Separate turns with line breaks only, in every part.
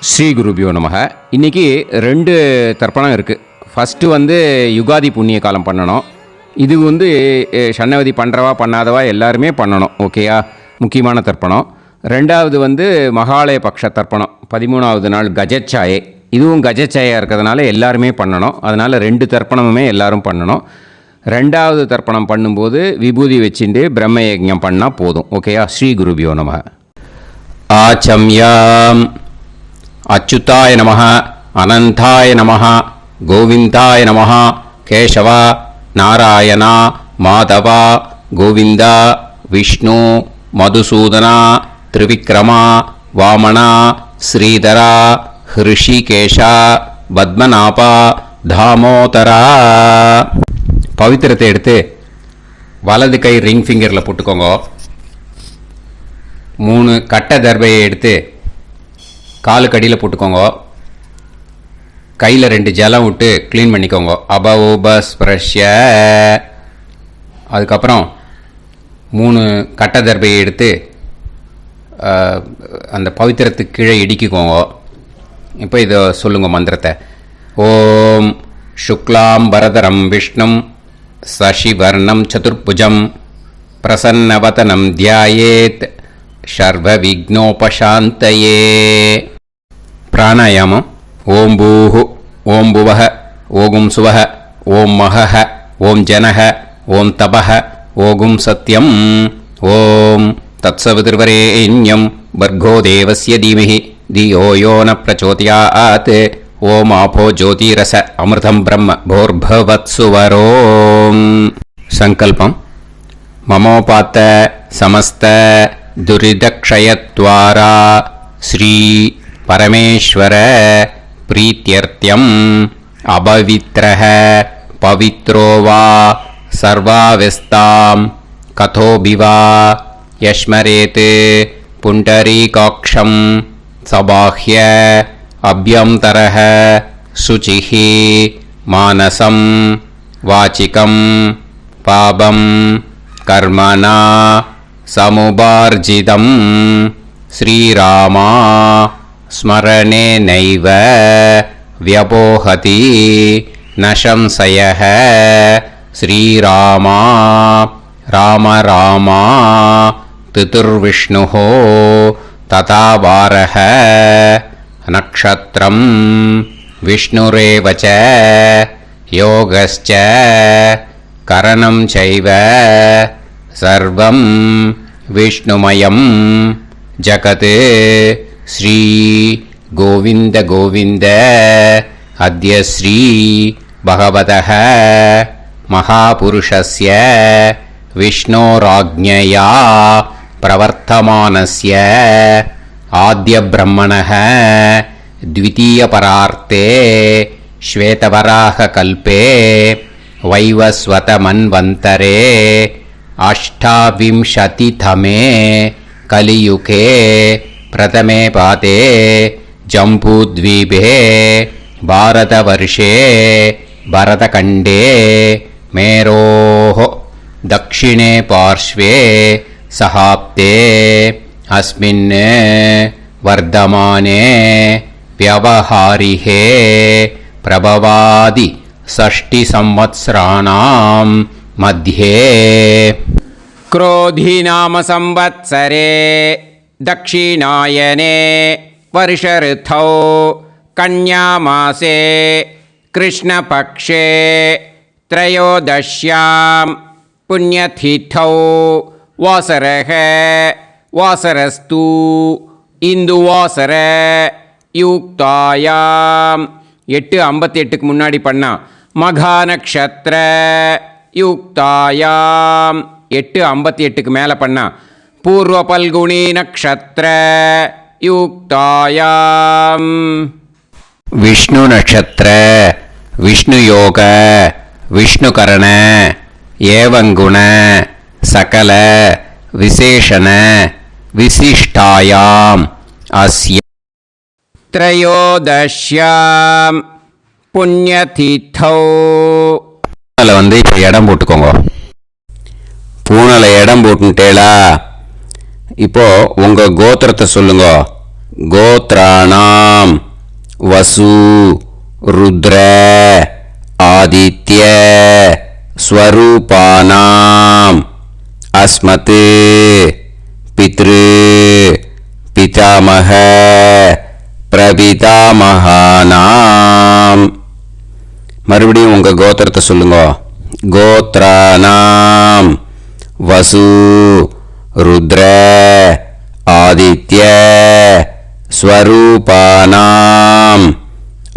ஸ்ரீ குருபியோ நமக. இன்றைக்கி 2 தர்ப்பணம் இருக்குது. ஃபஸ்ட்டு வந்து யுகாதி புண்ணிய காலம் பண்ணணும். இது வந்து சன்னவதி பண்ணுறவா பண்ணாதவா எல்லாருமே பண்ணணும். ஓகேயா, முக்கியமான தர்ப்பணம். 2வது வந்து மகாலய பக்ஷ தர்ப்பணம், 13வது நாள் கஜச்சாயை. இதுவும் கஜச்சாயாக இருக்கிறதுனால எல்லாருமே பண்ணணும். அதனால் 2 தர்ப்பணமுமே எல்லோரும் பண்ணணும். 2வது தர்ப்பணம் பண்ணும்போது விபூதி வச்சுட்டு பிரம்ம யஜ்ஞம் பண்ணால் போதும். ஓகேயா. ஸ்ரீ குருபியோ நமக. ஆச்சம்யாம் அச்சுதாய நமஹ, அனந்தாய நமஹ, கோவிந்தாய நமஹ, கேசவா, நாராயணா, மாதவா, கோவிந்தா, விஷ்ணு, மதுசூதனா, திரிவிக்ரமா, வாமனா, ஸ்ரீதரா, ஹிருஷிகேஷா, பத்மநாபா, தாமோதரா. பவித்திரத்தை எடுத்து வலது கை ரிங் ஃபிங்கரில் போட்டுக்கோங்க. 3 கட்டை தர்பையை எடுத்து காலுக்கடியில் போட்டுக்கோங்க. கையில் 2 ஜலம் விட்டு க்ளீன் பண்ணிக்கோங்க. அபஓபஸ்பிரஷ்ய. அதுக்கப்புறம் 3 கட்டை தர்பையை எடுத்து அந்த பவித்திரத்துக்கு கீழே இடிக்கிக்கோங்க. இப்போ இதை சொல்லுங்க மந்திரத்தை. ஓம் சுக்லாம் பரதரம் விஷ்ணும் சசிவர்ணம் சதுர்புஜம் பிரசன்னவதனம் தியாயேத் சர்வ விக்னோபசாந்தயே. பிராணாயாமம். ஓம் பூஹு, ஓம் புவஹ, ஓகும் சுவஹ, ஓம் மஹஹ, ஓம் ஜனஹ, ஓம் தபஹ, ஓகும் சத்யம். ஓம் தத்சவிதுர்வரேண்யம் பர்கோ தேவஸ்ய தீமஹி தியோ யோ ந பிரச்சோதயாத். ஓம் ஆபோ ஜோதிரச அமிர்தம் பிரம்ம போர்பவத்சுவரோம். சங்கல்பம். மமோபாத்த சமஸ்த துரிதக்ஷயத்வாரா ஸ்ரீ பரமேஸ்வர பிரீத்யர்த்தியம் அபவித்ரஹ பவித்ரோ வா சர்வாவஸ்தாம் கதோபிவா யஸ்மரேத் புண்டரீகாக்ஷம் சபாஹ்ய அப்யந்தரஹ சுசிஹி மானசம் வாசிகம் பாபம் கர்மணா சமுபார்ஜிதம் ஸ்ரீராமா ஸ்மரணேனைவ வ்யபோஹதி நசம்சயஹ. ஸ்ரீராமா ராம ராமா திதுர்விஷ்ணுஹ ததா வாரஹ. நக்ஷத்ரம் விஷ்ணுரேவச யோகஸ்ச கரணம் சைவ சர்வம் விஷ்ணுமயம் ஜகத். ஸ்ரீ கோவிந்த கோவிந்த அத்ய ஸ்ரீ பகவதः மகாபுருஷஸ்ய விஷ்ணோராஜ்ஞயா பிரவர்த்தமானஸ்ய ஆத்ய பிரம்மணः த்விதீயபரார்த்தே ஸ்வேதவராக கல்பே வைவஸ்வத மன்வந்தரே அஷ்டாவிம்சதிதமே கலியுகே பிரதமே பாதே ஜம்பூத்வீபே பாரதவர்ஷே பரதகண்டே மேரோः தக்ஷிணே பார்ஷ்வே சஹாப்தே அஸ்மின் வர்தமானே வ்யவஹாரிஹே பிரபவாதி ஷஷ்டி சம்வத்சராணாம் மத்யே. क्रोधी नाम संवत्सरे दक्षिणायने वर्षऋतौ कन्यामासे कृष्णपक्षे त्रयोदश्यां पुण्यतिथौ वासरः वासरस्तु इन्दुवासर युक्तायां 8:58க்கு முன்னாடி பண்ணா மகா நக்ஷத்ர யுக்தாயாம் 8:58க்கு மேலே பண்ணா பூர்வ பல்குனி நக்ஷத்ர யுக்தாயாம். விஷ்ணு நக்ஷத்ர விஷ்ணு யோக விஷ்ணுகரண ஏவங்குண சகல விசேஷண விசிஷ்டாயாம் அஸ்ய த்ரயோதஷ்யாம் புண்ணியதிதௌ. வந்து இப்போ இடம் போட்டுக்கோங்க. பூனலை இடம் போட்டுட்டேளா. இப்போ உங்க கோத்திரத்தை சொல்லுங்க. கோத்ராணாம் வசு ருத்ர ஆதித்ய ஸ்வரூபானாம் அஸ்மத் பித்ரு பிதாமக பிரபிதாமகானாம். மறுபடியும் உங்கள் கோத்திரத்தை சொல்லுங்க. கோத்ராணாம் வசு ருத்ர ஆதித்ய ஸ்வரூபானாம்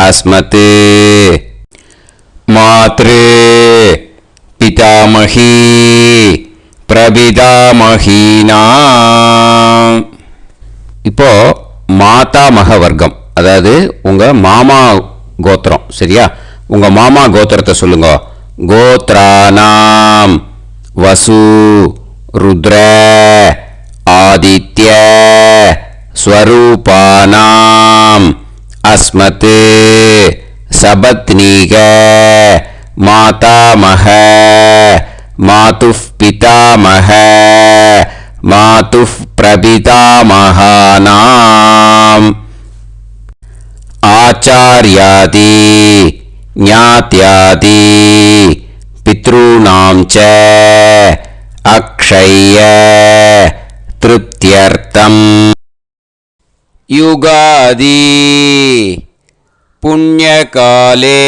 அஸ்மத் மாத்ரு பிதாமகி பிரபிதாமகீனாம். இப்போ மாதாமக வர்க்கம், அதாவது உங்க மாமா கோத்திரம். சரியா? உங்க மாமா கோத்திரத்தை சொல்லுங்க. கோத்ராணாம் வசு ருத்ர ஆதித்ய ஸ்வரூபானாம் அஸ்மத் சபத்னீக மாதாமக மாதுஃப் பிதாமக மாதுஃப் பிரபிதாமகானாம் ஆச்சார்யாதி ஞாத்யாதி பித்ருணாம் ச அக்ஷய திருப்தியர்த்தம் யுகாதி புண்ணியகாலே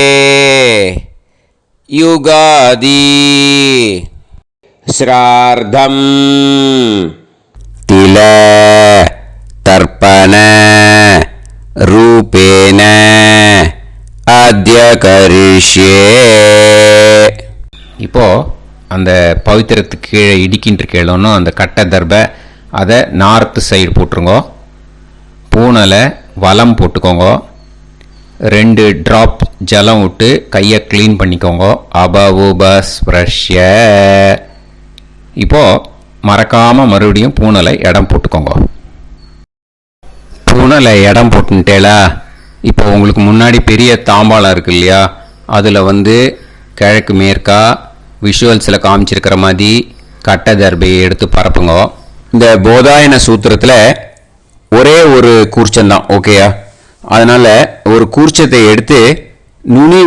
யுகாதி ஸ்ரார்த்தம் தில தர்ப்பண ரூபேன அத்ய கரிஷ்யே. இப்போ அந்த பவித்திரத்துக்கு கீழே இடிக்கின்ற கேளோன்னு அந்த கட்டை தர்பை அதை நார்த்து சைடு போட்டுருங்க. பூனலை வலம் போட்டுக்கோங்க. 2 ட்ராப் ஜலம் விட்டு கையை க்ளீன் பண்ணிக்கோங்க. அபவுபஸ்பிரஷ்ய. இப்போது மறக்காமல் மறுபடியும் பூனலை இடம் போட்டுக்கோங்க. பூனலை இடம் போட்டுட்டேலா? இப்போ உங்களுக்கு முன்னாடி பெரிய தாம்பாளம் இருக்கு இல்லையா, அதில் கிழக்கு மேற்கா விஷுவல்ஸில் காமிச்சிருக்கிற மாதிரி கட்டை தர்பையை எடுத்து பரப்புங்க. இந்த போதாயன சூத்திரத்தில் ஒரே ஒரு கூர்ச்சந்தான், ஓகேயா? அதனால் ஒரு கூர்ச்சத்தை எடுத்து நுனி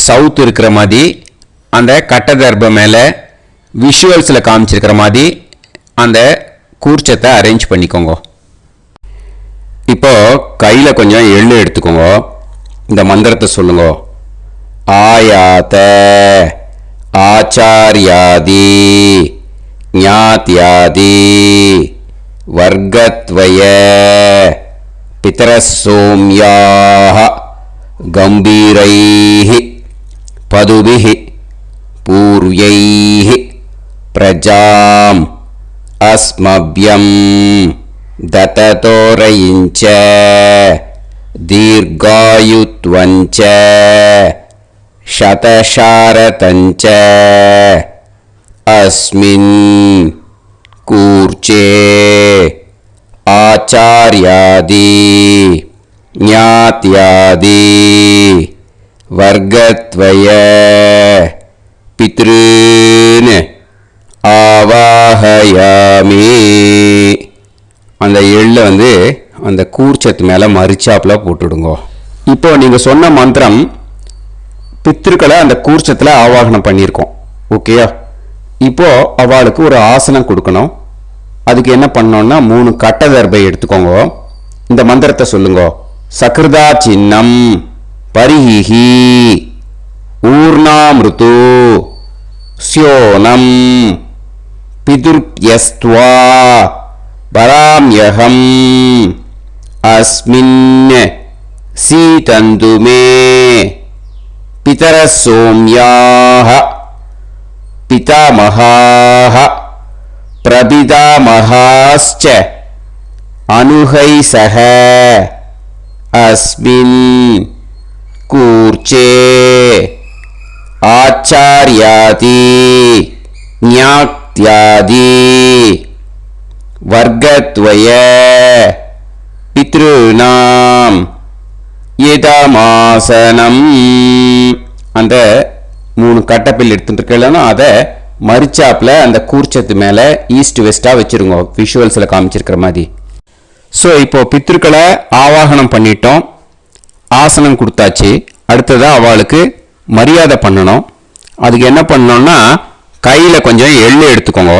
சவுத் இருக்கிற மாதிரி அந்த கட்டை தர்பை மேலே விஷுவல்ஸில் காமிச்சிருக்கிற மாதிரி அந்த கூர்ச்சத்தை அரேஞ்ச் பண்ணிக்கோங்க. இப்போ கையில் கொஞ்சம் எள்ளு எடுத்துக்கோங்க. இந்த மந்திரத்தை சொல்லுங்க. ஆயாத ஆச்சார்யாதி ஞாத்யாதி வர்க்கத்வய பிதரசோம்யாஹ கம்பீரைஹி பதுபிஹி பூர்வைஹி பிரஜாம் அஸ்மப்யம் தததோரயிஞ்ச தீர்காயுத்வஞ்ச சதசாரதஞ்ச அஸ்மின் கூர்ச்சே ஆச்சார்யாதி ஞாத்யாதி வர்க்கத்வய பித்ருன் ஆவாஹயாமி. அந்த எள்ளை அந்த கூர்ச்சத்து மேலே மரிச்சாப்பில் போட்டுடுங்க. இப்போ நீங்கள் சொன்ன மந்திரம் பித்ருக்களை அந்த கூர்ச்சத்தில் ஆவாகனம் பண்ணியிருக்கோம், ஓகேயா? இப்போ அவளுக்கு ஒரு ஆசனம் கொடுக்கணும். அதுக்கு என்ன பண்ணோம்னா 3 கட்டை தர்பை எடுத்துக்கோங்க. இந்த மந்திரத்தை சொல்லுங்க. சக்ருதா சின்னம் பரிஹி ஊர்ணாமிருத்து ஸ்யோனம் பிதுர்யஸ்த்வா பராம்யகம் அஸ்மின் சீதந்து மே பிதரசோம்யாஹ பிதாமகாஹ பிரபிதாமகாஸ்ச அனுஹைசஹ அஸ்மின் கூர்ச்சே ஆச்சார்யாதி ஞாத்யாதி வர்க்கத்வய பித்ருநாம் இதமாசனம். அந்த 3 கட்டப்பில் எடுத்துட்டு இருக்கலன்னா அதை மரிச்சாப்பில் அந்த கூர்ச்சத்து மேலே ஈஸ்ட் வெஸ்ட்டாக வச்சுருங்க, விஷுவல்ஸில் காமிச்சிருக்கிற மாதிரி. ஸோ இப்போது பித்ருக்களை ஆவாகனம் பண்ணிட்டோம், ஆசனம் கொடுத்தாச்சு. அடுத்ததாக அவளுக்கு மரியாதை பண்ணணும். அதுக்கு என்ன பண்ணணும்னா கையில் கொஞ்சம் எள்ளு எடுத்துக்கோங்க.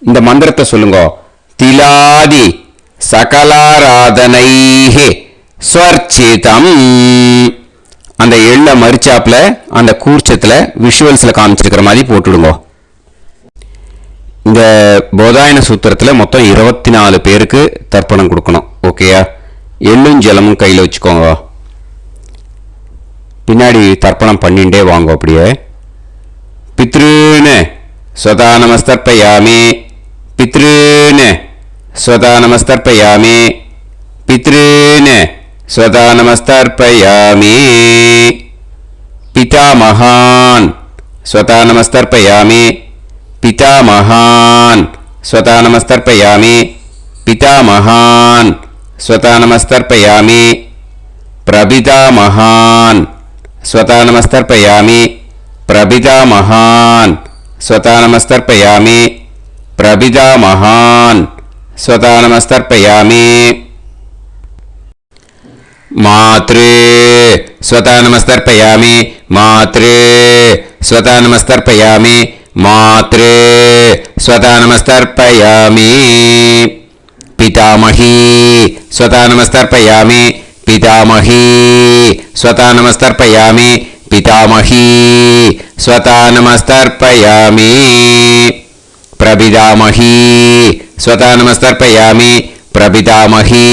இந்த மந்திரத்தை சொல்லுங்க. திலாதி சகலாராதனைஹே ஸ்வர்ச்சிதம். அந்த எள்ளை மரிச்சாப்பில் அந்த கூர்ச்சத்தில் விஷுவல்ஸில் காமிச்சிருக்கிற மாதிரி போட்டுடுங்க. இந்த போதாயன சூத்திரத்தில் மொத்தம் 24 பேருக்கு தர்ப்பணம் கொடுக்கணும். ஓகேயா? எள்ளும் ஜலமும் கையில் வச்சுக்கோங்க. பின்னாடி தர்ப்பணம் பண்ணிண்டே வாங்க. அப்படியே பித்ருன்னு ஸ்வதா நமஸ்தர்ப்பயாமி, பித்ருன்னு ஸ்வதா நமஸ்தர்ப்பயாமி, பித்ருன்னு ஸ்வதா நமஸ்தர்ப்பயாமி, பிதாமகான் ஸ்வதா நமஸ்தர்ப்பயாமி, பிதாமகான் ஸ்வதா நமஸ்தர்ப்பயாமி, பிதாமகான் ஸ்வதா நமஸ்தர்ப்பயாமி, பிரபிதாமகான் ஸ்வதா நமஸ்தர்ப்பயாமி, பிரபிதாமகான் ஸ்வதா நமஸ்தர்ப்பயாமி, பிரபிதாமகான் ஸ்வதா நமஸ்தர்ப்பயாமி. மாத்ரு ஸ்வதா நமஸ்தர்ப்பயாமி, மாத்ரு ஸ்வதா நமஸ்தர்ப்பயாமி, மாத்ரு ஸ்வதா நமஸ்தர்ப்பயாமி. பிதாமஹி ஸ்வதா நமஸ்தர்ப்பயாமி, பிதாமஹி ஸ்வதா நமஸ்தர்ப்பயாமி, பிதாமஹி ஸ்வதா நமஸ்தர்ப்பயாமி. பிரபிதாமஹி ஸ்வதா நமஸ்தர்ப்பயாமி, பிரபிதாமஹி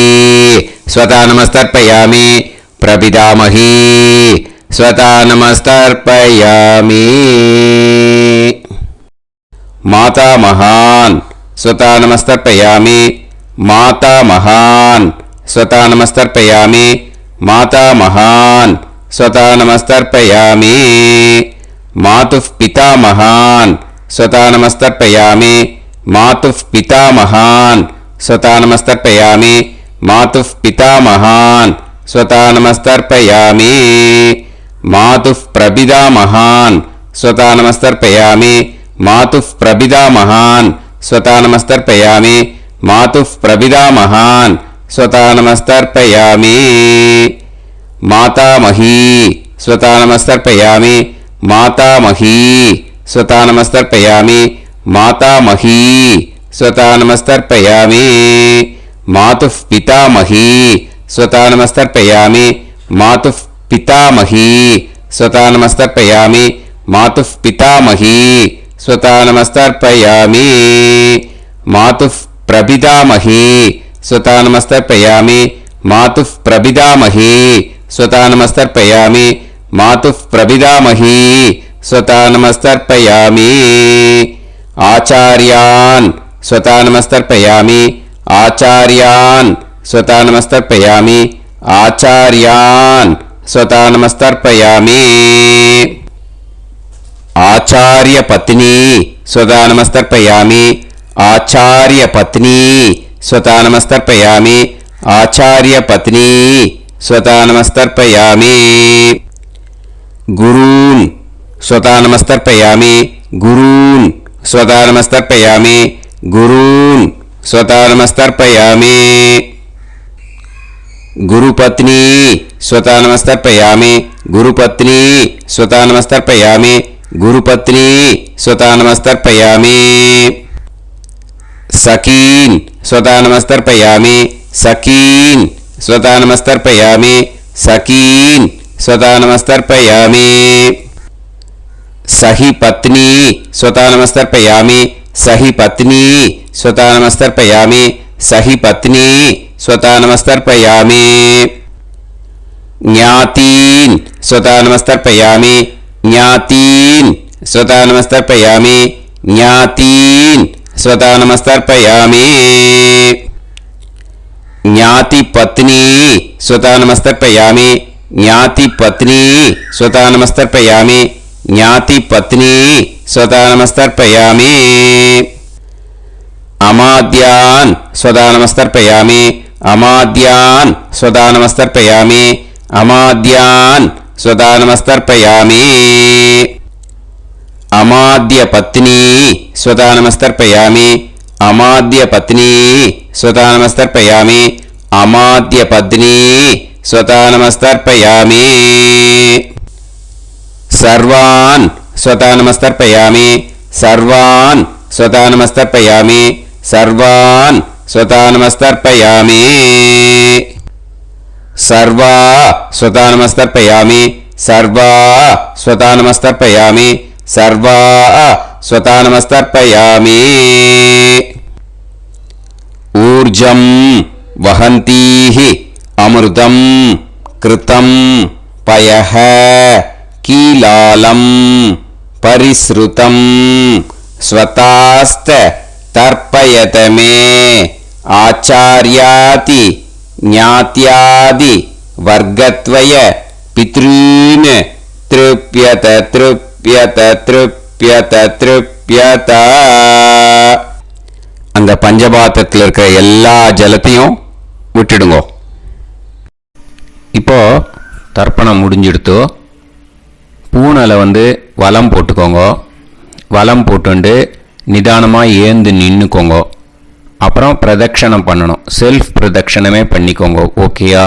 ஸ்வதா நமஸ்தர்ப்பயாமி, பிரபிதாமஹி ஸ்வதா நமஸ்தர்ப்பயாமி. மாதாமகான் ஸ்வதா நமஸ்தர்ப்பயாமி, மாதாமகான் ஸ்வதா நமஸ்தர்ப்பயாமி, மாதாமகான் ஸ்வதா நமஸ்தர்ப்பயாமி. மாதுః பிதாமகான் ஸ்வதா நமஸ்தர்ப்பயாமி, மாதுः பிதாமகான் ஸ்வதா நமஸ்தர்ப்பயாமி, மாதுः பிதாமகான் ஸ்வதா நமஸ்தர்ப்பயாமி. மாதுः பிரபிதாமகான் ஸ்வதா நமஸ்தர்ப்பயாமி, மாதுः பிரபிதாமகான் ஸ்வதா நமஸ்தர்ப்பயாமி, மாதுः பிரபிதாமகான் ஸ்வதா நமஸ்தர்ப்பயாமி. மாதாமஹி ஸ்வதா நமஸ்தர்ப்பயாமி, மாதாமஹி ஸ்வதா நமஸ்தர்ப்பயாமி, மாதாமஹி ஸ்வதா நமஸ்தர்ப்பயாமி. மாதுः பிதாமஹி ஸ்வதா நமஸ்தர்ப்பயாமி, மாதுः பிதாமஹி ஸ்வதா நமஸ்தர்ப்பயாமி, மாதுः பிதாமஹி ஸ்வதா நமஸ்தர்ப்பயாமி. மாதுः பிரபிதாமஹி ஸ்வதா நமஸ்தர்ப்பயாமி, மாதுः பிரபிதாமஹி ஸ்வதா நமஸ்தர்ப்பயாமி, மாதுः பிரபிதாமஹி ஸ்வதா நமஸ்தர்ப்பயாமி. ஆச்சார்யான் ஸ்வதா நமஸ்தர்ப்பயாமி, ஆச்சார்யான் ஸ்வதா நமஸ்தர்ப்பயாமி, ஆச்சார்யான் ஸ்வதா நமஸ்தர்ப்பயாமி. ஆச்சார்ய பத்னி ஸ்வதா நமஸ்தர்ப்பயாமி, ஆச்சார்ய பத்னி ஸ்வதா நமஸ்தர்ப்பயாமி, ஆச்சார்ய பத்னி ஸ்வதா நமஸ்தர்ப்பயாமி. குரூன் ஸ்வதா நமஸ்தர்ப்பயாமி, குரூன் ஸ்வதா நமஸ்தர்ப்பயாமி, குரூன் ஸ்வதா நமஸ்தர்ப்பயாmi. குருபத்னி ஸ்வதா நமஸ்தர்ப்பயாமி, குருபத்னி ஸ்வதா நமஸ்தர்ப்பயாமி, குருபத்னி ஸ்வதா நமஸ்தர்ப்பயாமி. சகீன் ஸ்வதா நமஸ்தர்ப்பயாமி, சகீன் ஸ்வதா நமஸ்தர்ப்பயாமி, சகீன் ஸ்வதா நமஸ்தர்ப்பயாமி. சஹி பத்னி ஸ்வதா நமஸ்தர்ப்பயாமி, சஹி பத்னி ஸ்வதா நமஸ்தர்ப்பயாமி, சஹி பத்னி ஸ்வதா நமஸ்தர்ப்பயாமி. ஞாதீன் ஸ்வதா நமஸ்தர்ப்பயாமி, ஞாதீன் ஸ்வதா நமஸ்தர்ப்பயாமி, ஞாதீன் ஸ்வதா நமஸ்தர்ப்பயாமி. ஞாதி பத்னி ஸ்வதா நமஸ்தர்ப்பயாமி, ஞாதி பத்னி ஸ்வதா நமஸ்தர்ப்பயாமி, ஞாதி பத்னி ஸ்வதா நமஸ்தர்ப்பயாமி. அமாத்யான் ஸ்வதா நமஸ்தர்ப்பயாமி, அமாத்யான் ஸ்வதா நமஸ்தர்ப்பயாமி, அமாத்யான் ஸ்வதா நமஸ்தர்ப்பயாமி. அமாத்ய பத்னி ஸ்வதா நமஸ்தர்ப்பயாமி, அமாத்ய பத்னி ஸ்வதா நமஸ்தர்ப்பயாமி,
அமாத்ய பத்னி ஸ்வதா நமஸ்தர்ப்பயாமி. சர்வான் ஸ்வதா நமஸ்தர்ப்பயாமி. சர்வான் ஸ்வதா நமஸ்தர்ப்பயாமி. சர்வான் ஸ்வதா நமஸ்தர்ப்பயாமி. சர்வா ஸ்வதா நமஸ்தர்ப்பயாமி. சர்வா ஸ்வதா நமஸ்தர்ப்பயாமி. சர்வா ஸ்வதா நமஸ்தர்ப்பயாமி. ஊர்ஜம் வஹந்தீஹ அமிர்தம் கிருதம் பயஹ கீலாலம் பரிஸ்ருதம் ஸ்வதாஸ்த தர்ப்பயத மே ஆச்சார்யாதி ஞாத்யாதி வர்க்கத்வய பித்ரீன் த்ருப்யத த்ருப்யத த்ருப்யத த்ருப்யத. அந்த பஞ்சபாத்திரத்தில் இருக்கிற எல்லா ஜலத்தையும் விட்டுடுங்க. இப்போ தர்ப்பணம் முடிஞ்சிடுத்து. பூனலை வலம் போட்டுக்கோங்க. வலம் போட்டுண்டு நிதானமாக ஏந்து நின்றுக்கோங்க. அப்புறம் பிரதட்சணம் பண்ணணும். செல்ஃப் பிரதட்சணமே பண்ணிக்கோங்க. ஓகேயா?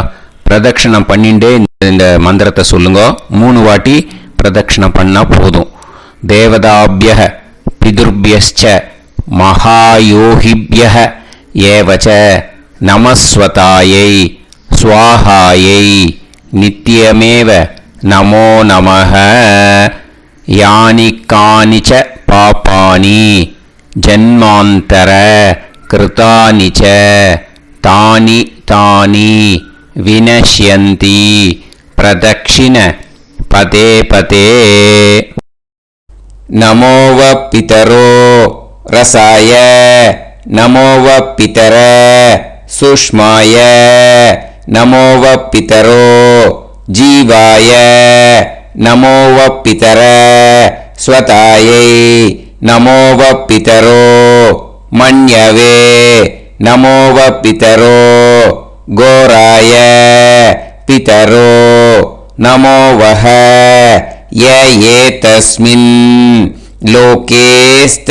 பிரதட்சணம் பண்ணிண்டே இந்த மந்திரத்தை சொல்லுங்க. 3 வாட்டி பிரதட்சணம் பண்ணால் போதும். தேவதாபிய பிதுர்பியஸ்ச மகாயோகிபிய ஏவச்ச நமஸ்வதாயை ஸ்வாஹாயை நித்யமேவ நமோ நமஹ. யானி கானிச்ச பாபானி ஜன்மாந்தர கிருதானி ச தானி தானி வினஷ்யந்தி பிரதக்ஷிண பதே பதே. நமோவ பிதரோ ரசாய நமோவ பிதர சுஷ்மாய நமோவ பிதரோ ஜீவாய நமோவ பிதர ஸ்வதாயை நமோவ பிதரோ மன்யவே நமோவ பிதரோ கோராய பிதரோ நமோவஹ ய ஏதஸ்மின் லோகேஸ்த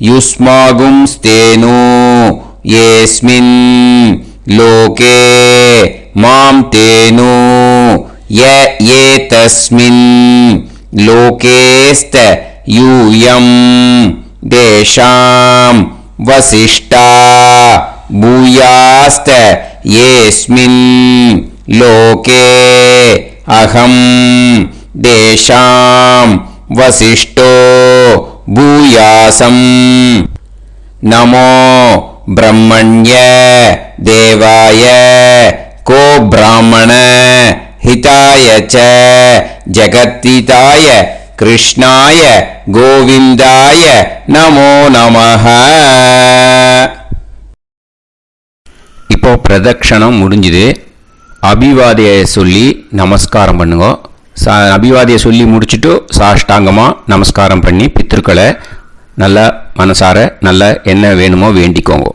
யுஸ்மாகும்ஸ்தேனு ஏஸ்மின் லோகே மாம் தேனு ய ஏதஸ்மின் லோகேஸ்த யூயம் தேஷாம் வசிஷ்டா பூயாஸ்த ஏஸ்மின் லோகே அகம் தேஷாம் வசிஷ்டோ பூயாசம். நமோ பிரம்மண்ய தேவாய கோ பிராமண ஹிதாய ச ஜகத்ஹிதாய கிருஷ்ணாய கோவிந்தாய நமோ நமஹ. இப்போ பிரதட்சணம் முடிஞ்சுது. அபிவாதியை சொல்லி நமஸ்காரம் பண்ணுங்க. அபிவாதியை சொல்லி முடிச்சுட்டு சாஷ்டாங்கமாக நமஸ்காரம் பண்ணி பித்ருக்களை நல்லா மனசார நல்லா என்ன வேணுமோ வேண்டிக்கோங்க.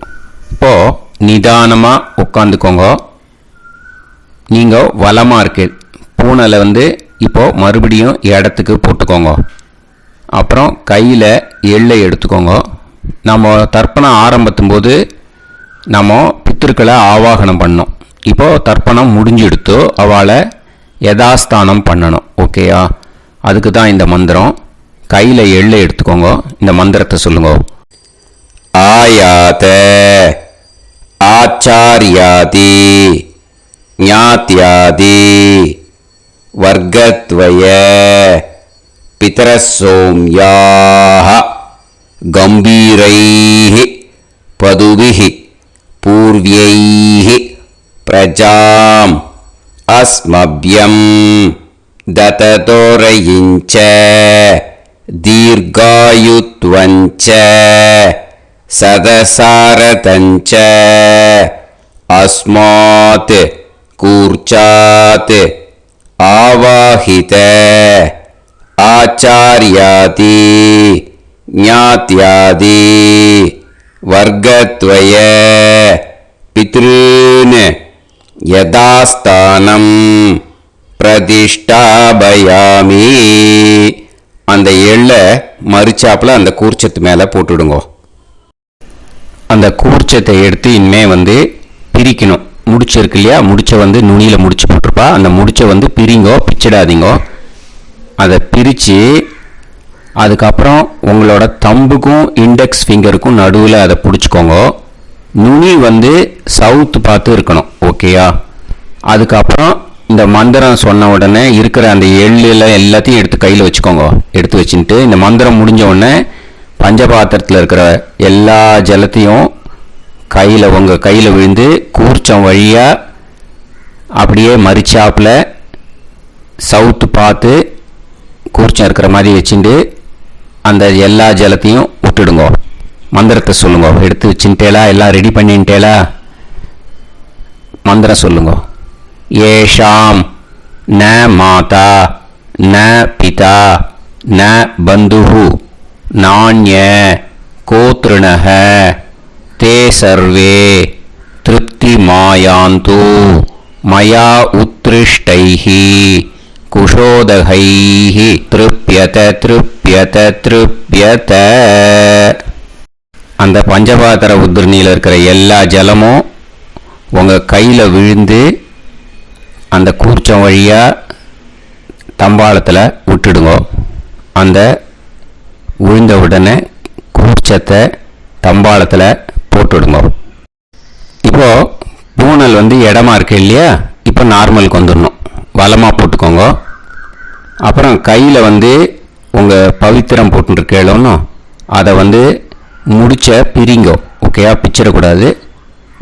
இப்போது நிதானமாக உட்காந்துக்கோங்க. நீங்கள் வலமாக இருக்கு பூனலை இப்போது மறுபடியும் இடத்துக்கு போட்டுக்கோங்க. அப்புறம் கையில் எள்ளை எடுத்துக்கோங்க. நம்ம தர்ப்பணம் ஆரம்பிக்கும் போது நம்ம பித்ருக்களை ஆவாகனம் பண்ணோம். இப்போது தர்ப்பணம் முடிஞ்செடுத்து அவளை யதாஸ்தானம் பண்ணணும். ஓகேயா? அதுக்கு தான் இந்த மந்திரம். கையில் எள்ளை எடுத்துக்கோங்க. இந்த மந்திரத்தை சொல்லுங்க. ஆயாத ஆச்சாரியாதி ஞாத்யாதி வர்க்கத்வய பிதரசோம்யாஹ கம்பீரைஹ பதுபிஹ பூர்வ்யைஹ பிரஜாம் அஸ்மப்யம் தததோரயிஞ்ச தீர்காயுத்வஞ்ச சதசாரதஞ்ச அஸ்மாத் கூர்ச்சாத் ஆவாஹித ஆச்சார்யாதி ஞாத்யாதி வர்க்கத்வய பித்ருன் யதாஸ்தானம் பிரதிஷ்டாபயாமி. அந்த எள்ளை மறிச்சாப்பில் அந்த கூர்ச்சத்து மேலே போட்டுடுங்க. அந்த கூர்ச்சத்தை எடுத்து இனிமே பிரிக்கணும். முடிச்சு இருக்கு இல்லையா, முடிச்சை வந்து நுனியில் முடிச்சு போட்டிருப்பா. அந்த முடிச்சை வந்து பிரிங்கோ, பிச்சிடாதீங்கோ. அதை பிரித்து அதுக்கப்புறம் உங்களோட தம்புக்கும் இண்டெக்ஸ் ஃபிங்கருக்கும் நடுவில் அதை பிடிச்சிக்கோங்க. நுனி வந்து சவுத்து பார்த்து இருக்கணும். ஓகேயா? அதுக்கப்புறம் இந்த மந்திரம் சொன்ன உடனே இருக்கிற அந்த எள்ளில் எல்லாத்தையும் எடுத்து கையில் வச்சுக்கோங்க. எடுத்து வச்சுட்டு இந்த மந்திரம் முடிஞ்ச உடனே பஞ்சபாத்திரத்தில் இருக்கிற எல்லா ஜலத்தையும் உங்கள் கையில் விழுந்து கூர்ச்சம் வழியாக அப்படியே மறிச்சாப்பில் சவுத்து பார்த்து கூர்ச்சம் இருக்கிற மாதிரி வச்சுட்டு அந்த எல்லா ஜலத்தையும் விட்டுடுங்க. மந்திரத்தை சொல்லுங்க. எடுத்து வச்சுட்டேலா? எல்லாம் ரெடி பண்ணிட்டேலா? மந்திரம் சொல்லுங்க. ஏஷாம் ந மாதா ந பிதா ந பந்துஹு நாண்ய கோத்ருணஹ தே சர்வே திருப்தி மாயாந்து மயா உத்ருஷ்டைஹி குஷோதகைஹி திருப்யத திருப்யத திருப்யத. அந்த பஞ்சபாத்திர உத்ரணியில் இருக்கிற எல்லா ஜலமும் உங்கள் கையில் விழுந்து அந்த கூர்ச்சம் வழியாக தம்பாளத்தில் விட்டுடுங்க. அந்த விழுந்த உடனே கூர்ச்சத்தை தம்பாளத்தில் போட்டுடுங்க. இப்போது பூனல் வந்து இடமா இருக்கு இல்லையா, இப்போ நார்மலுக்கு வந்துடணும். வலமாக போட்டுக்கோங்க. அப்புறம் கையில் வந்து உங்கள் பவித்திரம் போட்டுருக்கேளோன்னு அதை வந்து முடிச்ச பிரிங்கோ. ஓகேயா? பிச்சிடக்கூடாது.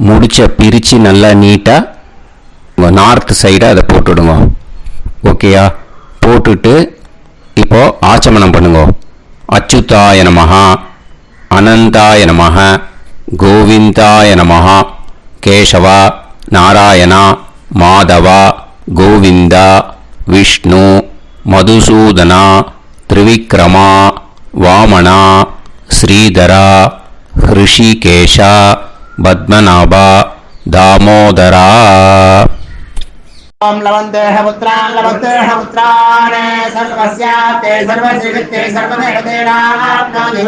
முடிச்ச பிரித்து நல்லா நீட்டாக உங்கள் நார்த் சைடை அதை போட்டுவிடுங்க. ஓகேயா? போட்டுட்டு இப்போது ஆச்சமனம் பண்ணுங்க. அச்சுதாய நமஹ, அனந்தாய நமஹ, கோவிந்தாய நமஹ, கேசவா, நாராயணா, மாதவா, கோவிந்தா, விஷ்ணு, மதுசூதனா, திரிவிக்ரமா, வாமனா, ஸ்ரீதரா, ஹிருஷிகேஷா, பத்மநாபா, தாமோதரா.
ओम लवन्तेह पुत्रान् लवन्तेह पुत्रान् सर्वस्याते सर्वश्रीवित्ते सर्वदेवतेनाप्नोति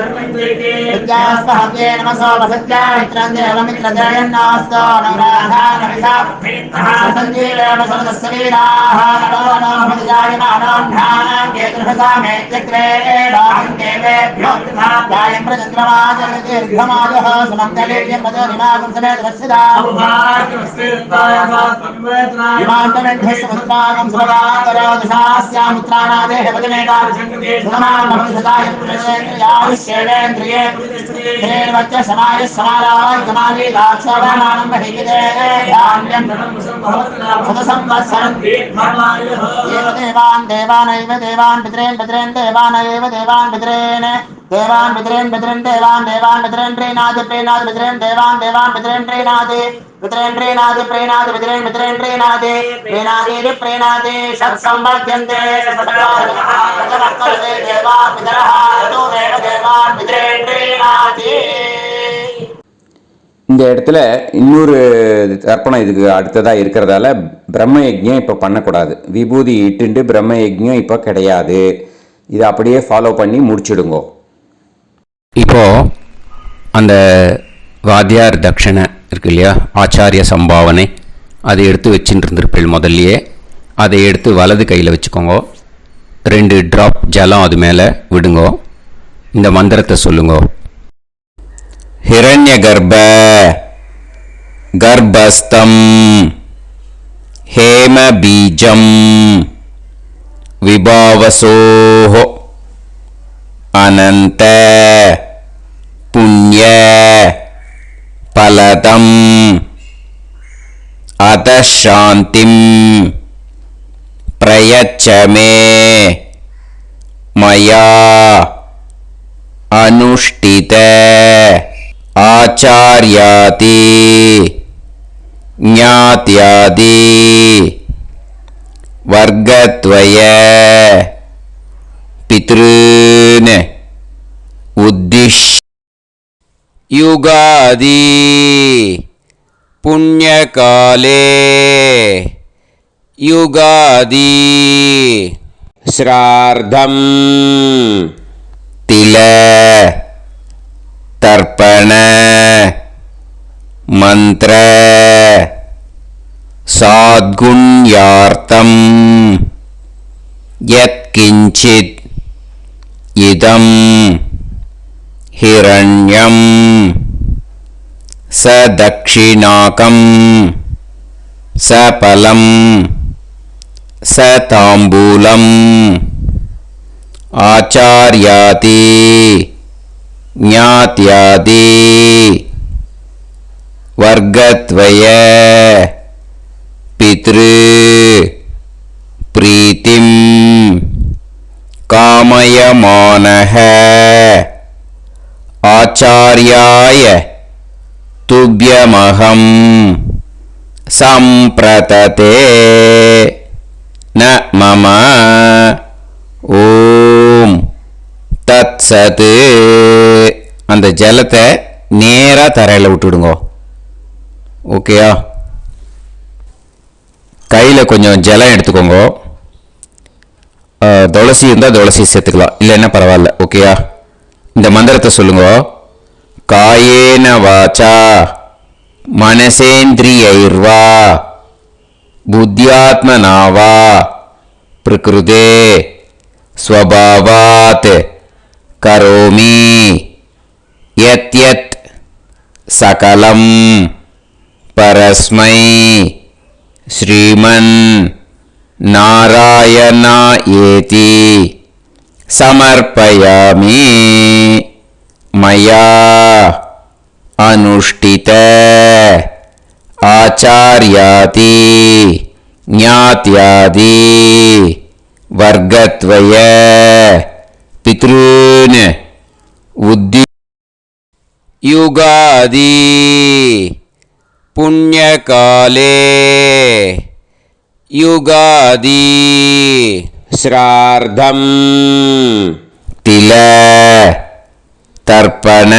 विद्यास्महव्ये नमसो वसत्या मित्रं देवमित्रजयन्नास्तो नवराधानविषाभीतः सञ्जीवेन सर्वस्वीराः नमो नमः भजायमानोऽन्धानां केतुर्हसा मेत्यग्रे देवेभ्यो गायं प्रचन्द्रमाजगदीर्घमाजः सुमङ्गलीर्यं पदोनिमागं समेत वत्सिदा विमानमेध्यस्वस्तागं सुभगान्तरोदशास्यामुत्राणादेह पदमेकाविशङ्कते सुमानमभिषदाय पुरुषेन्द्रियाविश्येवेन्द्रिये हेर्वच्च समायः समाराय कमाली दाक्षाभामानं बहिविदे यान्यं सदसंवत्सरं एव देवान् देवानैव देवान् पितॄन् पितॄन् देवानैव देवान् पितॄन् देवान् पितॄन् पितॄन् देवान् देवान् पितॄन् प्रीणाति प्रीणाति पितॄन् देवान् देवान् पितॄन् प्रीणाति पितॄन् प्रीणाति प्रीणाति पितॄन् पितॄन् प्रीणाति प्रीणाति प्रीणाति षट्संवर्ध्यन्ते षट्संवर्ध्यन्ते देवा पितरः तदेव देवान् पितॄन् प्रीणाति.
இந்த இடத்துல இன்னொரு தர்ப்பணம் இதுக்கு அடுத்ததாக இருக்கிறதால பிரம்ம யஜ்ஞம் இப்போ பண்ணக்கூடாது. விபூதி இட்டுண்டு பிரம்ம யஜ்ஞம் இப்போ கிடையாது. இதை அப்படியே ஃபாலோ பண்ணி முடிச்சிடுங்கோ. இப்போது அந்த வாத்தியார் தட்சணை இருக்கு இல்லையா, ஆச்சாரிய சம்பாவனை, அதை எடுத்து வச்சுட்டு இருந்திருப்பேள் முதல்லையே. அதை எடுத்து வலது கையில் வச்சுக்கோங்க. 2 ட்ராப் ஜலம் அது மேலே விடுங்கோ. இந்த மந்திரத்தை சொல்லுங்கோ. हिरण्यगर्भ गर्भस्थं हेमबीजं विभावसोः अनन्त पुण्य फलदम् अतः शान्तिं प्रयच्छ मे मया अनुष्ठित आचार्यादि ज्ञात्यादि वर्गद्वय पितॄन् उद्दिश्य युगादि पुण्यकाले युगादि श्राद्धं तिल तर्पण मंत्र
साद्गुण्यार्थं यत्किञ्चित् इदं हिरण्यं स दक्षिणाकं स फलं स ताम्बूलम् आचार्यादि ज्ञात्यादि वर्गद्वय पितृ प्रीतिं कामयमानः आचार्याय तुभ्यमहं सम्प्रतते न मम ஓம் தத் சத். அந்த ஜலத்தை நேராக தரையில் விட்டுடுங்க. ஓகேயா? கையில் கொஞ்சம் ஜலம் எடுத்துக்கோங்க. துளசி இருந்தால் துளசி சேர்த்துக்கலாம், இல்லைன்னா பரவாயில்ல. ஓகேயா? இந்த மந்திரத்தை சொல்லுங்க. காயேன வாச்சா மனசேந்திரியைர்வா புத்தியாத்மனாவா பிரகிருதே स्वभावात् करोमि यत् यत् सकलं परस्मै श्रीमन् नारायणायेति समर्पयामि. मया अनुष्ठित आचार्यादि ज्ञात्यादि वर्गद्वय पितॄन् उद्दि युगादि पुण्यकाले युगादि श्राद्धं तिल तर्पण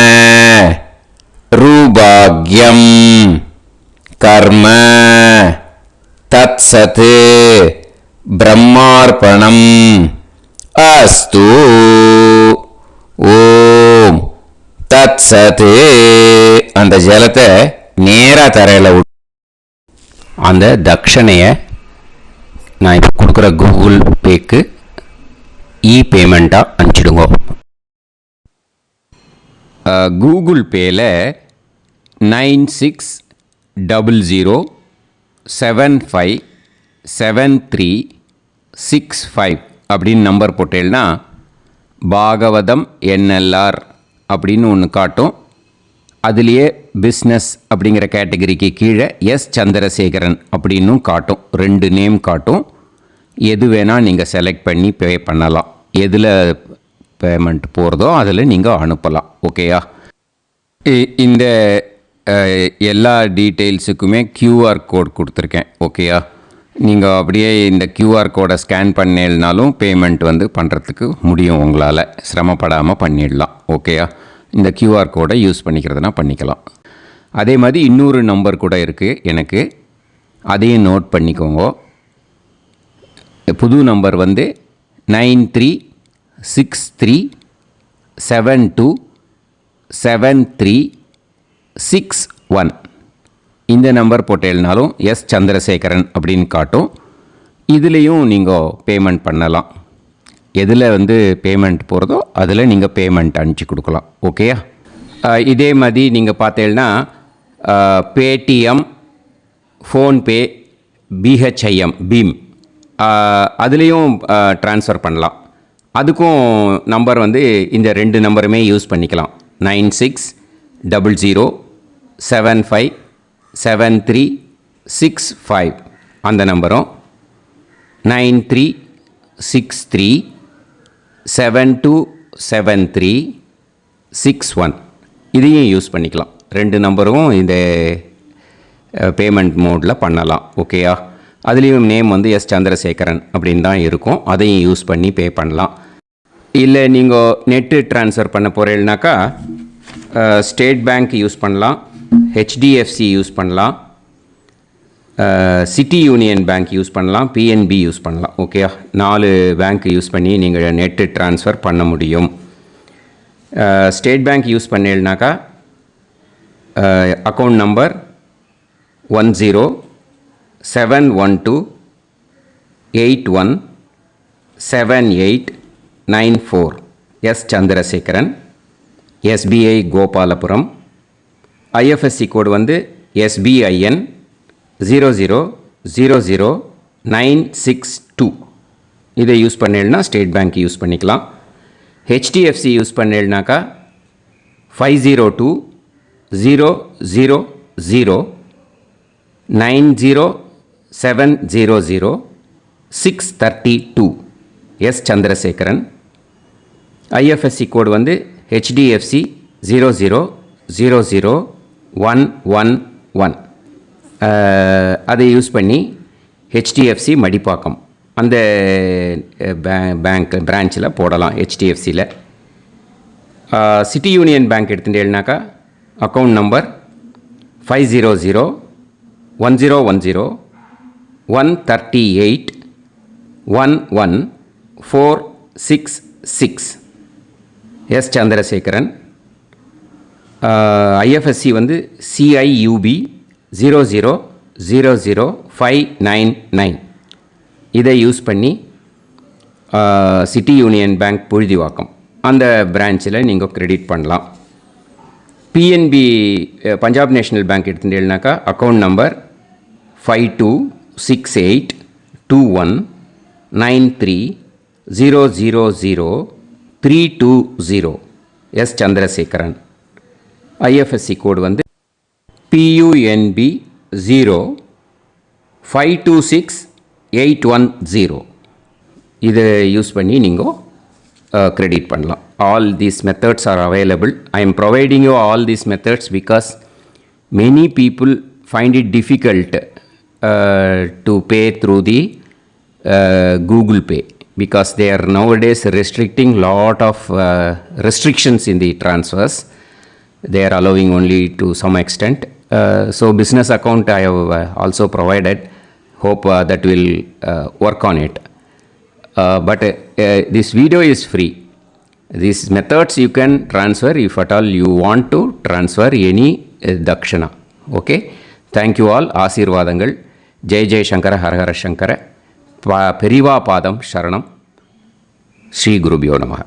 रुभाग्यं कर्म तत्सत् ब्रह्मार्पणम् अस्तु. ஓம் தத் சத். அந்த ஜலத்தை நேராக தரையில் விட்டு அந்த தட்சணையை நான் இப்போ கொடுக்குற கூகுள் பேக்கு பேமெண்ட்டாக அனுப்பிச்சிடுங்க.
கூகுள் பேயில் 9600757365 அப்படின்னு நம்பர் போட்டேன்னா பாகவதம் என்எல்ஆர் அப்படின்னு ஒன்று காட்டும். அதுலேயே பிஸ்னஸ் அப்படிங்கிற கேட்டகரிக்கு கீழே எஸ் சந்திரசேகரன் அப்படின்னும் காட்டும். 2 நேம் காட்டும். எது வேணால் நீங்கள் செலக்ட் பண்ணி பே பண்ணலாம். எதில் பேமெண்ட் போகிறதோ அதில் நீங்கள் அனுப்பலாம். ஓகேயா? இந்த எல்லா டீட்டெயில்ஸுக்குமே QR கோட் கொடுத்துருக்கேன். ஓகேயா? நீங்கள் அப்படியே இந்த QR கோடை ஸ்கேன் பண்ணேல்னாலும் பேமெண்ட் பண்ணுறதுக்கு முடியும். உங்களால் சிரமப்படாமல் பண்ணிடலாம். ஓகேயா? இந்த QR கோடை யூஸ் பண்ணிக்கிறதுனா பண்ணிக்கலாம். அதே மாதிரி இன்னொரு நம்பர் கூட இருக்குது எனக்கு, அதையும் நோட் பண்ணிக்கோங்க. புது நம்பர் 9363727361. இந்த நம்பர் போட்டேல்னாலும் எஸ் சந்திரசேகரன் அப்படின்னு காட்டும். இதுலேயும் நீங்கள் பேமெண்ட் பண்ணலாம். எதில் பேமெண்ட் போகிறதோ அதில் நீங்கள் பேமெண்ட் அனுப்பிச்சி கொடுக்கலாம். ஓகேயா? இதே மாதிரி நீங்கள் பார்த்தேன்னா பேடிஎம், ஃபோன்பே, பிஹெச்ஐஎம், பீம் அதுலேயும் ட்ரான்ஸ்ஃபர் பண்ணலாம். அதுக்கும் நம்பர் இந்த 2 நம்பருமே யூஸ் பண்ணிக்கலாம். 9600757365 அந்த நம்பரும் 9363727361 இதையும் யூஸ் பண்ணிக்கலாம். 2 நம்பரும் இந்த பேமெண்ட் மோடில் பண்ணலாம். ஓகேயா? அதுலேயும் நேம் எஸ் சந்திரசேகரன் அப்படின்னு தான் இருக்கும். அதையும் யூஸ் பண்ணி பே பண்ணலாம். இல்லை நீங்கள் நெட்டு ட்ரான்ஸ்ஃபர் பண்ண போகிறீங்கனாக்கா ஸ்டேட் பேங்க் யூஸ் பண்ணலாம், HDFC யூஸ் பண்ணலாம், சிட்டி யூனியன் பேங்க் யூஸ் பண்ணலாம், PNB யூஸ் பண்ணலாம். ஓகேயா? 4 பேங்க் யூஸ் பண்ணி நீங்கள் நெட்டு ட்ரான்ஸ்ஃபர் பண்ண முடியும். ஸ்டேட் பேங்க் யூஸ் பண்ணீங்கனாக்கா account number 10 712817894 S Chandrasekaran, SBI Gopalapuram. IFSC code வந்து SBIN 0000962. இதை யூஸ் பண்ணேன்னா ஸ்டேட் பேங்க் யூஸ் பண்ணிக்கலாம். ஹெச்டிஎஃப்சி யூஸ் பண்ணேன்னாக்கா 5020090700 எஸ் சந்திரசேகரன். ஐஎஃப்எஸ்சி கோடு வந்து HDFC 0000111. அதை யூஸ் பண்ணி HDFC மடிப்பாக்கம் அந்த பேங்க் பிரான்ச்சில் போடலாம். HDFCயில் சிட்டி யூனியன் பேங்க் எடுத்துட்டேன்னாக்கா account number 5001001381146 S Chandrasekaran. IFSC வந்து CIUB 0000599. இதை யூஸ் பண்ணி சிட்டி யூனியன் பேங்க் புழுதிவாக்கம் அந்த பிரான்ச்சில் நீங்கள் கிரெடிட் பண்ணலாம். PNB பஞ்சாப் நேஷ்னல் பேங்க் எடுத்துட்டேன்னாக்கா account number 52682193000320 S Chandrasekaran. IFSC code வந்து PUNB 0526810. இதை யூஸ் பண்ணி நீங்கள் கிரெடிட் பண்ணலாம். All these methods are available. I am providing you all these methods because many people find it difficult to pay through the Google Pay because they are nowadays restricting lot of restrictions in the transfers. They are allowing only to some extent. So business account I have also provided. Hope that will work on it. But this video is free. These methods you can transfer if at all you want to transfer any dakshana. Okay. Thank you all. ஆசீர்வாதங்கள். ஜெய் ஜெய் சங்கர ஹரஹர சங்கர. பெரிவா பாதம் சரணம். ஸ்ரீ குருபியோ நமः.